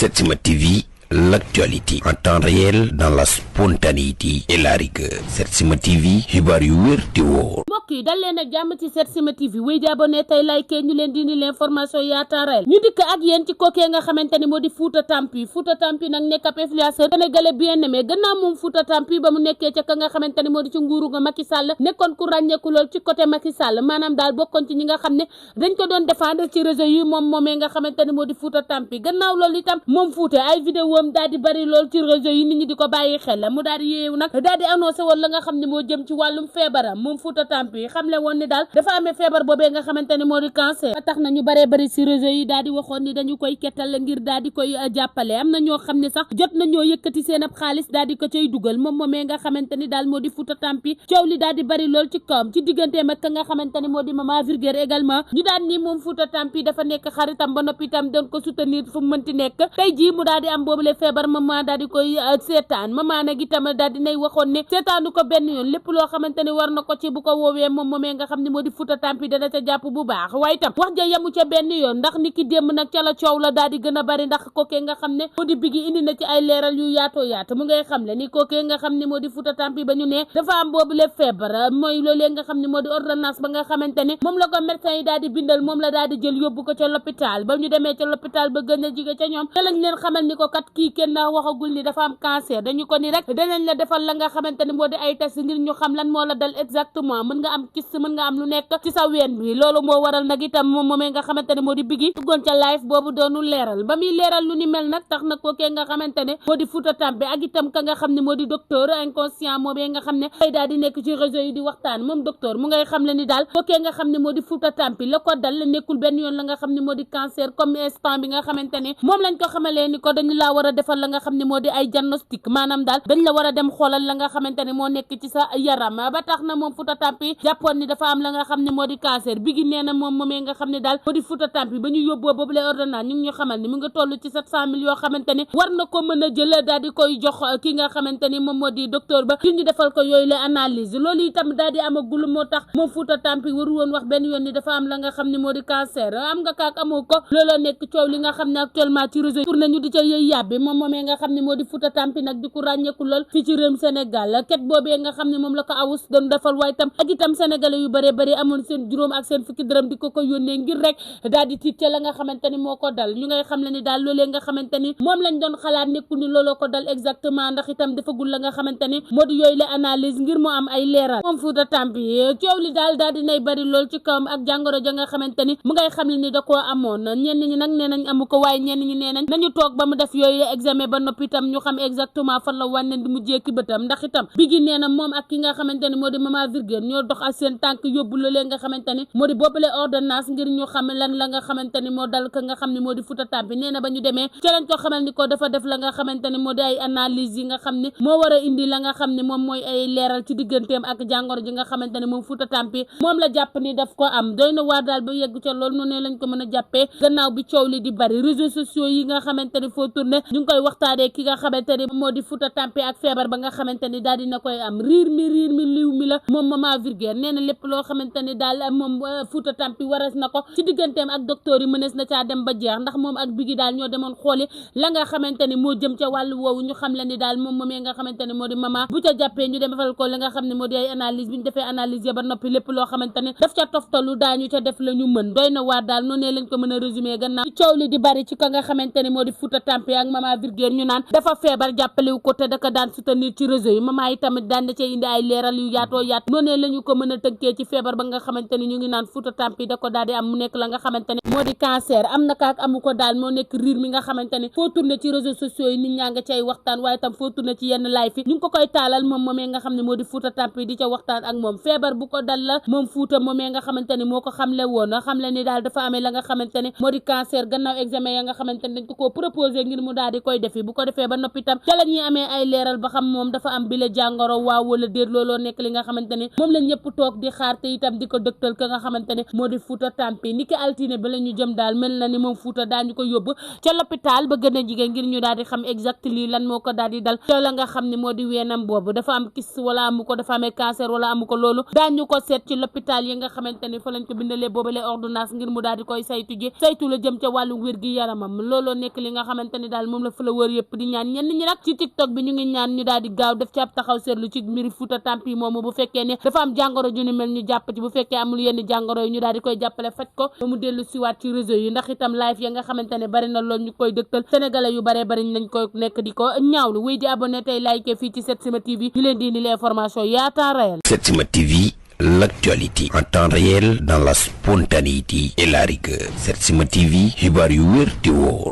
Setsima TV, l'actualité en temps réel dans la spontanéité et la rigueur. Setsima TV, xibaar yu wér te wóor. mbokk yi dal leen ak jàmm ci Setsima TV wéy di abonné tey like ñu leen di l'information yaa temps réel ñu dikk ak yéen ci kookee nga xamante ni moo di Fouta Tampi. Fouta Tampi nag nekk ab influenceur sénégalais bien aimé gannaaw moom Fouta Tampi ba mu nekkee ca ka nga xamante ni moo di ci nguuru nga Macky Sall nekkoon ku ràññeeku lool ci côté Macky Sall maanaam daal bokkoon ci ñi nga xam ne dañ ko doon défendre ci réseau yi moom moomee nga xamante ni moo di Fouta Tampi. gannaaw loolu itam moom Fouta ay vidéo am daal di bari lool ci réseau yi nit ñi di ko bàyyi xel mu daal di yeewu nag daal di annoncé woon la nga xam ne moo jëm ci wàllum feebaram moom Fouta Tampi xamle woon ni daal dafa amee feebar boobee nga xamante ni moo di cancer tax na ñu baree bari ci réseau yi daal di waxoon ni dañu koy kettal ngir daal di koy jàppale am na ñoo xam ne sax jot nañoo yëkkati seen ab xaalis daal di ko cay dugal moom moomee nga xamante ni daal moo di Fouta Tampi. coow li daal di bari lool ci kawam ci digganteem ak ka nga xamante ni moo di Maman vulgaire également ñu daal ni moom Fouta Tampi dafa nekk xaritam ba noppi itam doon ko soutenir fu mu mënti nekk tey jii mu daal di am boobule feebar Maman daal di koy seetaan Maman nag itam daal di nay waxoon ne seetaanu ko benn yoon lépp loo xamante ni war na ko ci bu ko woowee moom moomee nga xam ne moo di Fouta Tampi dana ca jàpp bu baax waaye itam wax ja yamu ca benn yoon ndax ni ki démb nag ca la coow la daal di gën a bari ndax kookee nga xam ne moo di Biggi indi na ci ay leeral yu yaatoo yaatu mu ngay xam le ni kookee nga xam ne moo di Fouta Tampi ba ñu ne dafa am boobule feebar mooy loolee nga xam ne moo di ordonnance ba nga xamante ne moom la ko médecin yi daal di bindal moom la daal di jël yóbbu ko ca l'hôpital ba ñu demee ca l'hôpital ba gën a jige ca ñoom te lañ leen xamal ni ko kat kii kenn waxagul ni dafa am cancer dañu ko ni rek danañ la defal la nga xamante ni moo di ay test ngir ñu xam lan moo la dal exactement mën nga am kyste mën nga am lu nekk ci sa ween bi loolu moo waral nag itam moom moomee nga xamante ne moo di Biggi duggoon ca live boobu doonu leeral ba muy leeral lu ni mel nag tax na kookee nga xamante ne moo di Fouta Tampi ak itam ka nga xam ne moo di docteur inconscient moomee nga xam ne ay daal di nekk ci réseau yi di waxtaan moom docteur mu ngay xam le ni daal kookee nga xam ne moo di Fouta Tampi la ko dal nekkul benn yoon la nga xam ne moo di cancer comme instant bi nga xamante ne moom lañ ko xamalee ni ko dañu laa war a defal la nga xam ne moo di ay diagnostic maanaam daal dañ la war a dem xoolal la nga xamante ne moo nekk ci sa yaram ba tax na moom Fouta Tampi jàppoon ni dafa am la nga xam ne moo di cancer Biggi nee na moom moomee nga xam ne daal moo di Fouta Tampi ba ñu yóbboo boobu lay ordonnance ñu ngi ñu xamal ni mu nga toll ci 700 000 yoo xamante ne war na ko mën a jël daal di koy jox ki nga xamante ni moom moo di docteur ba ngir ñu defal ko yooyu la analyse loolu itam daal di amagul moo tax moom Fouta Tampi waru woon wax benn yoon ni dafa am la nga xam ne moo di cancer am nga kaak amoo ko looloo nekk coow li nga xam ne actuellement ci réseau pour nañu di ca yëy yàbbi moom moomee nga xam ne moo di Fouta Tampi nag di ko ràññeeku lool fii ci réewum Sénégal ket boobee nga xam ne moom la ko awus doon defal waaye itam ak itam sénégalais yu bëree bëri amoon seen juróom ak seen fukki dërëm di ko yónnee ngir rek daal di tiit ca la nga xamante ni moo ko dal ñu ngay xam le ni daal loolee nga xamante ni moom lañ doon xalaat nekkul ni looloo ko dal exactement ndax itam defagul la nga xamante ni moo di yooyu la analyse ngir mu am ay leeral moom Fouta Tampi coow li daal di nay bari lool ci kawam ak jàngoro ja nga xamante ni mu ngay xam le ni da koo amoon ñenn ñi nag nee nañ amu ko waaye ñenn ñi nee nañ nañu toog ba mu def yooyu la examen ba noppi itam ñu xam exactement fan la wànne di mu jékki bëtam ndax itam Biggi nee na moom ak ki nga xamante ni moo di Maman vulgaire ñoo dox ak seen tànk yóbbu loolee nga xamante ni moo di boobule ordonnance ngir ñu xam lan la nga xamante ni moo dal ka nga xam ne moo di Fouta Tampi nee na ba ñu demee ci lañ ko xamal ni ko dafa def la nga xamante ni moo di ay analyse yi nga xam ne moo war a indi la nga xam ne moom mooy ay leeral ci digganteem ak jàngoro ji nga xamante ni moom Fouta Tampi moom la jàpp ni daf ko am doy na waar daal ba yegg ca loolu noonu lañ ko mën a jàppee gannaaw bi coow li di bari réseaux sociaux yi nga xamante ni foo tourné ñu ngi koy waxtaanee ki nga xamante ni moo di Fouta Tampi ak feebar ba nga xamante ni daal dina koy am riir mi liw mi la moom Maman vulgaire nee na lépp loo xamante ni daal moom Fouta Tampi waras na ko ci digganteem ak docteur yi mënees na caa dem ba jeex ndax moom ak Biggi daal ñoo demoon xooli la nga xamante ni moo jëm ca wàllu woowu ñu xam le ni daal moom moomee nga xamante ni moo di Maman bu ca jàppee ñu dem defal ko la nga xam ne moo di ay analyse bi ñu defee analyse ya ba noppi lépp loo xamante ni daf ca toftalu daañu ca def la ñu mën doy na waar daal noonu lañ ko mën a résumé gannaaw ci coow li di bari ci ka nga xamante ni moo di Fouta Tampi ak Maman vulgaire ñu naan dafa feebar jàppalewu ko te daka daan soutenir ci réseau yi Maman yi tamit daan na cee indi ay leeral yu yaatoo yaat noonu lañu ko mën a tënkee ci feebar ba nga xamante ni ñu ngi naan Fouta Tampi da ko daal di am mu nekk la nga xamante ne moo di cancer am na kaak amu ko daal moo nekk riir mi nga xamante ne foo tourné ci réseaux sociaux yi nit ñaa nga cay waxtaan waaye tam foo tourné ci yenn live yi ñu ngi ko koy taalal moom moomee nga xam ne moo di Fouta Tampi di ca waxtaan ak moom feebar bu ko dal la moom Fouta moomee nga xamante ni moo ko xamle woon xamle ni daal dafa amee la nga xamante ne moo di cancer gannaaw examen ya nga xamante ne dañ ko proposé ngir mu daal daal di koy defi bu ko defee ba noppi tam ca la ñuy amee ay leeral ba xam moom dafa am bile jàngoro waaw wala déet looloo nekk li nga xamante ne moom la ñëpp toog di xaar te itam di ko dëgtal ka nga xamante ne moo di Fouta Tampi niki altine ba la ñu jëm daal mel na ni moom Fouta daañu ko yóbbu ca l'hôpital ba gën a jigéen ngir ñu daal di xam exact lii lan moo ko daal di dal ca la nga xam ne moo di weenam boobu dafa am kyste wala amu ko dafa amee cancer wala amu ko loolu daañu ko seet ci l'hôpital yi nga xamante ne fa lañ ko bindalee boobale ordonnance ngir mu daal di koy saytu ji saytu la jëm ca wàllu wér gi yaramam looloo nekk li nga xamante ne daal moom la fa la wër yëpp di ñaan ñenn ñi nag ci TikTok bi ñu ngi ñaan ñu daal di gaaw def ci ab taxaw seetlu ci mbiri Fouta Tampi moomu bu fekkee ne dafa am jàngoro ju ni mel ñu jàpp ci bu fekkee amul yenn jàngoro yi ñu daal di koy jàppale faj ko ba mu dellu siwaat ci réseau yi ndax itam live ya nga xamante ne bari na lool ñu koy dëgtal sénégalais yu bare bari nañ koy nekk di ko ñaawlu wéy di abonné tey like fii ci Setsima TV ñu leen di indi l'information à temps réel. Setsima TV, l'actualité en temps réel dans la spontanéité et la rigueur. Setsima TV, xibaar yu wér te wóor.